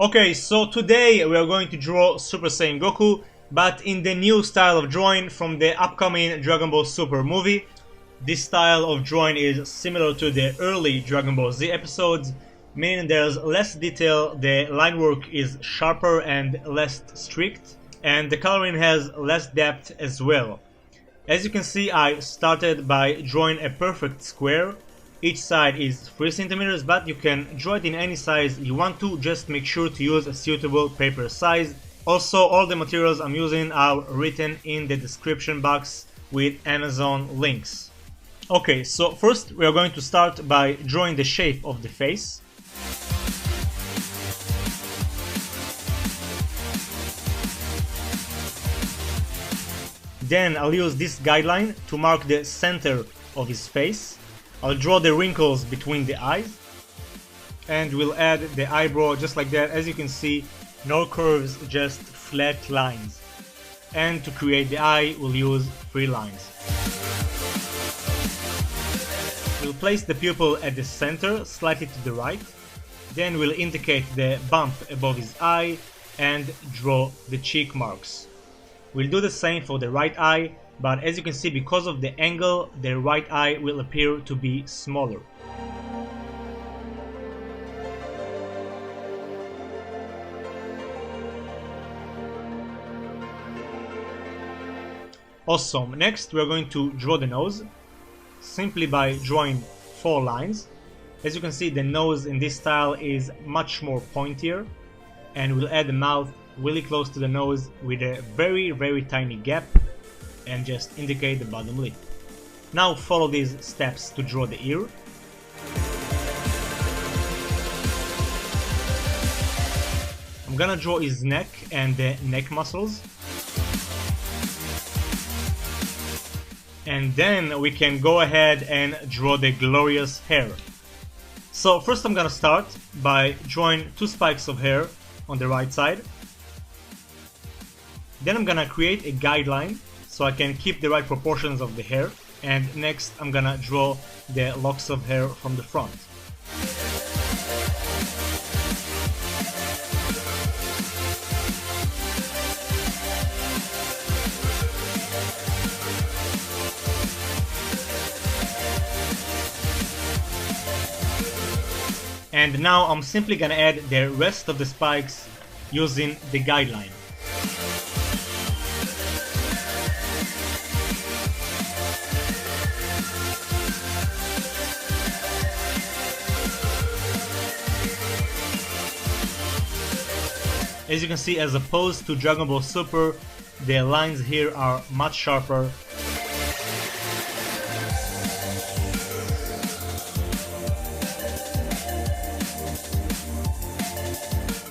Okay, so today we are going to draw Super Saiyan Goku, but in the new style of drawing from the upcoming Dragon Ball Super movie. This style of drawing is similar to the early Dragon Ball Z episodes, meaning there's less detail, the line work is sharper and less strict, and the coloring has less depth as well. As you can see, I started by drawing a perfect square. Each side is 3 centimeters, but you can draw it in any size you want to, just make sure to use a suitable paper size. Also, all the materials I'm using are written in the description box with Amazon links. Okay, so first we are going to start by drawing the shape of the face. Then I'll use this guideline to mark the center of his face. I'll draw the wrinkles between the eyes, and we'll add the eyebrow just like that. As you can see, no curves, just flat lines. And to create the eye, we'll use 3 lines. We'll place the pupil at the center, slightly to the right. Then we'll indicate the bump above his eye and draw the cheek marks. We'll do the same for the right eye, but as you can see, because of the angle, the right eye will appear to be smaller. Awesome. Next we are going to draw the nose, simply by drawing 4 lines. As you can see, the nose in this style is much more pointier, and we'll add the mouth really close to the nose with a very tiny gap, and just indicate the bottom lip. Now follow these steps to draw the ear. I'm gonna draw his neck and the neck muscles. And then we can go ahead and draw the glorious hair. So first I'm gonna start by drawing 2 spikes of hair on the right side. Then I'm gonna create a guideline so I can keep the right proportions of the hair, and next I'm gonna draw the locks of hair from the front. And now I'm simply gonna add the rest of the spikes using the guideline. As you can see, as opposed to Dragon Ball Super, the lines here are much sharper.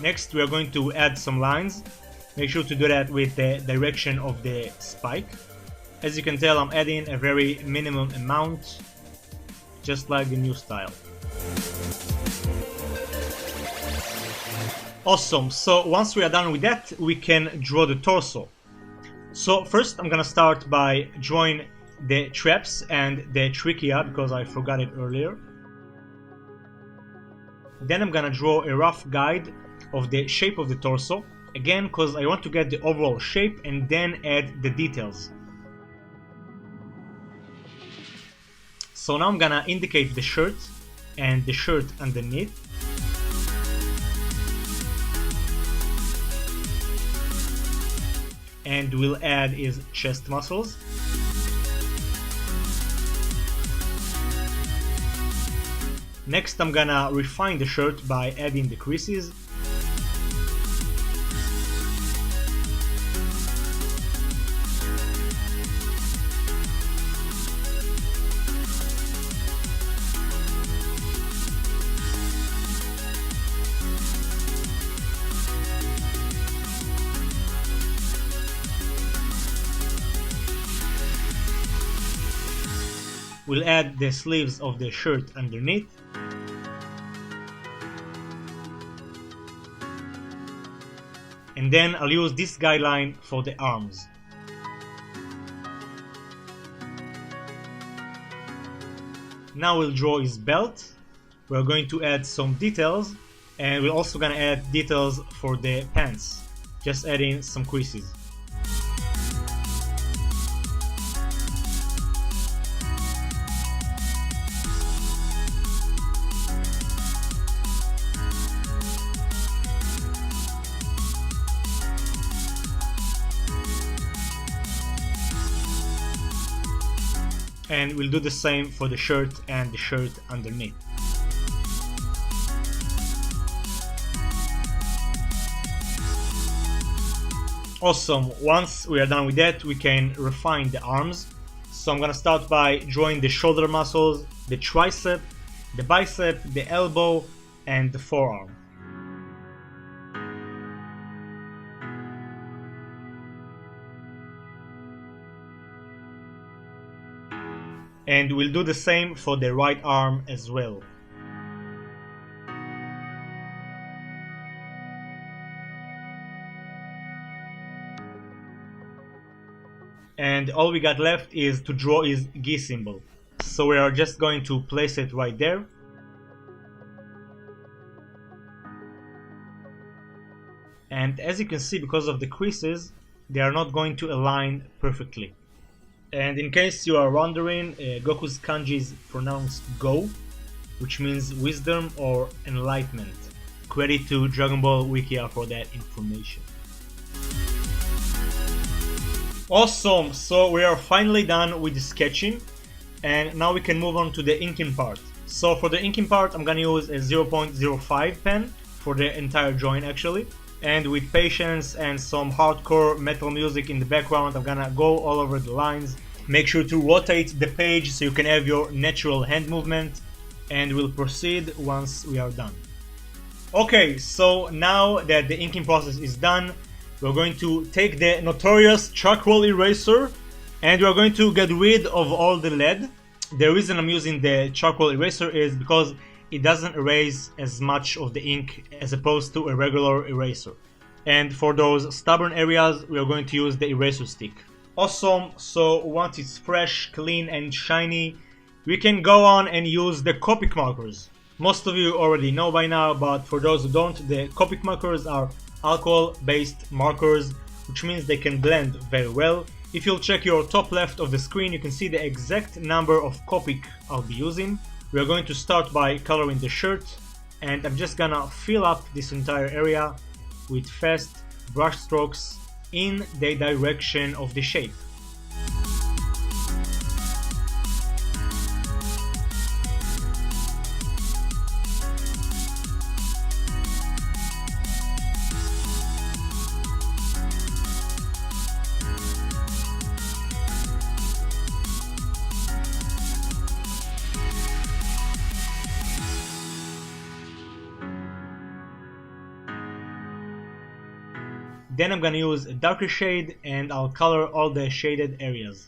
Next we are going to add some lines. Make sure to do that with the direction of the spike. As you can tell, I'm adding a very minimum amount, just like the new style. Awesome, so once we are done with that, we can draw the torso. So first I'm gonna start by drawing the traps and the trachea, because I forgot it earlier. Then I'm gonna draw a rough guide of the shape of the torso, again because I want to get the overall shape and then add the details. So now I'm gonna indicate the shirt and the shirt underneath. And we'll add his chest muscles. Next I'm gonna refine the shirt by adding the creases. We'll add the sleeves of the shirt underneath. And then I'll use this guideline for the arms. Now we'll draw his belt. We're going to add some details. And we're also gonna add details for the pants, just adding some creases. And we'll do the same for the shirt and the shirt underneath. Awesome, once we are done with that, we can refine the arms. So I'm gonna start by drawing the shoulder muscles, the tricep, the bicep, the elbow, and the forearm. And we'll do the same for the right arm as well. And all we got left is to draw his gi symbol. So we are just going to place it right there. And as you can see, because of the creases, they are not going to align perfectly. And in case you are wondering, Goku's kanji is pronounced Go, which means wisdom or enlightenment. Credit to Dragon Ball Wikia for that information. Awesome, so we are finally done with the sketching, and now we can move on to the inking part. So for the inking part, I'm gonna use a 0.05 pen for the entire drawing actually. And with patience and some hardcore metal music in the background, I'm gonna go all over the lines. Make sure to rotate the page so you can have your natural hand movement, and we'll proceed once we are done. Okay, so now that the inking process is done, we're going to take the notorious charcoal eraser and we're going to get rid of all the lead. The reason I'm using the charcoal eraser is because it doesn't erase as much of the ink as opposed to a regular eraser. And for those stubborn areas, we are going to use the eraser stick. Awesome, so once it's fresh, clean and shiny, we can go on and use the Copic markers. Most of you already know by now, but for those who don't, the Copic markers are alcohol-based markers, which means they can blend very well. If you'll check your top left of the screen, you can see the exact number of Copic I'll be using. We are going to start by coloring the shirt, and I'm just gonna fill up this entire area with fast brush strokes in the direction of the shape. Then I'm gonna use a darker shade and I'll color all the shaded areas.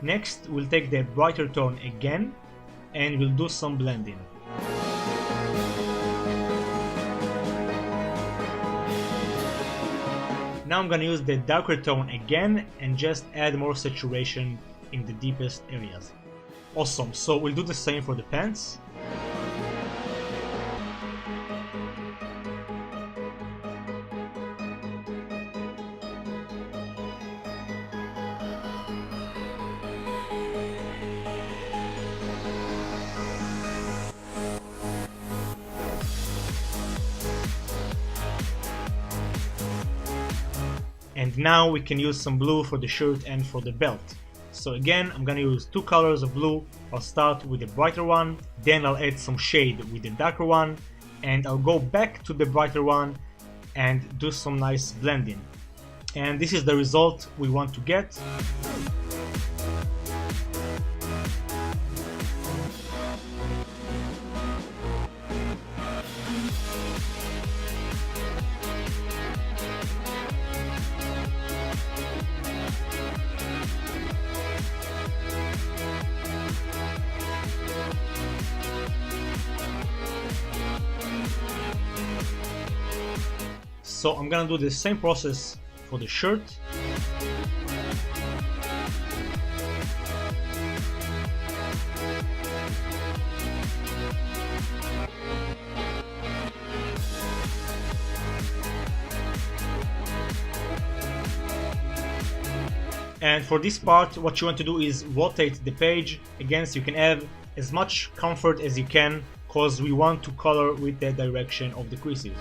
Next, we'll take the brighter tone again and we'll do some blending. Now I'm gonna use the darker tone again and just add more saturation in the deepest areas. Awesome, so we'll do the same for the pants. And now we can use some blue for the shirt and for the belt. So again, I'm gonna use two colors of blue. I'll start with the brighter one, then I'll add some shade with the darker one, and I'll go back to the brighter one and do some nice blending. And this is the result we want to get. So I'm gonna do the same process for the shirt. And for this part, what you want to do is rotate the page. Again, so you can have as much comfort as you can, because we want to color with the direction of the creases.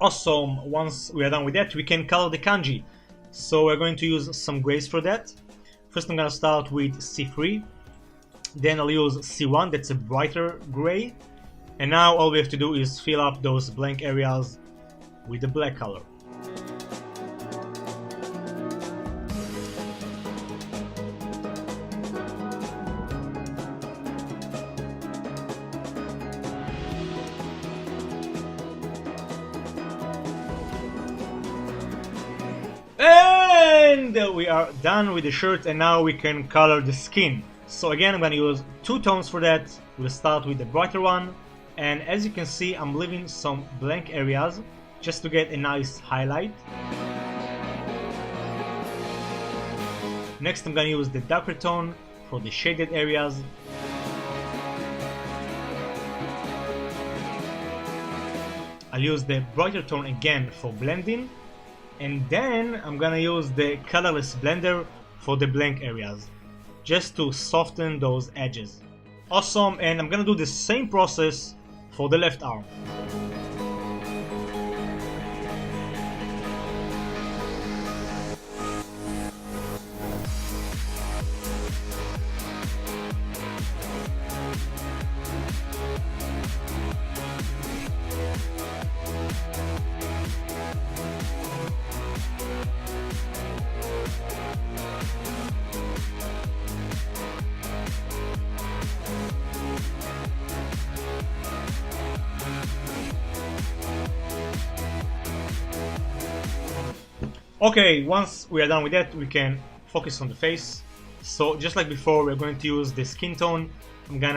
Awesome. Once we are done with that, we can color the kanji. So we're going to use some grays for that. First I'm going to start with C3, then I'll use C1, that's a brighter gray, and now all we have to do is fill up those blank areas with the black color. And we are done with the shirt, and now we can color the skin. So again, I'm going to use two tones for that. We'll start with the brighter one, and as you can see, I'm leaving some blank areas just to get a nice highlight. Next I'm going to use the darker tone for the shaded areas. I'll use the brighter tone again for blending. And then I'm gonna use the colorless blender for the blank areas, just to soften those edges. Awesome, and I'm gonna do the same process for the left arm. Okay, once we are done with that, we can focus on the face. So just like before, we're going to use the skin tone. I'm gonna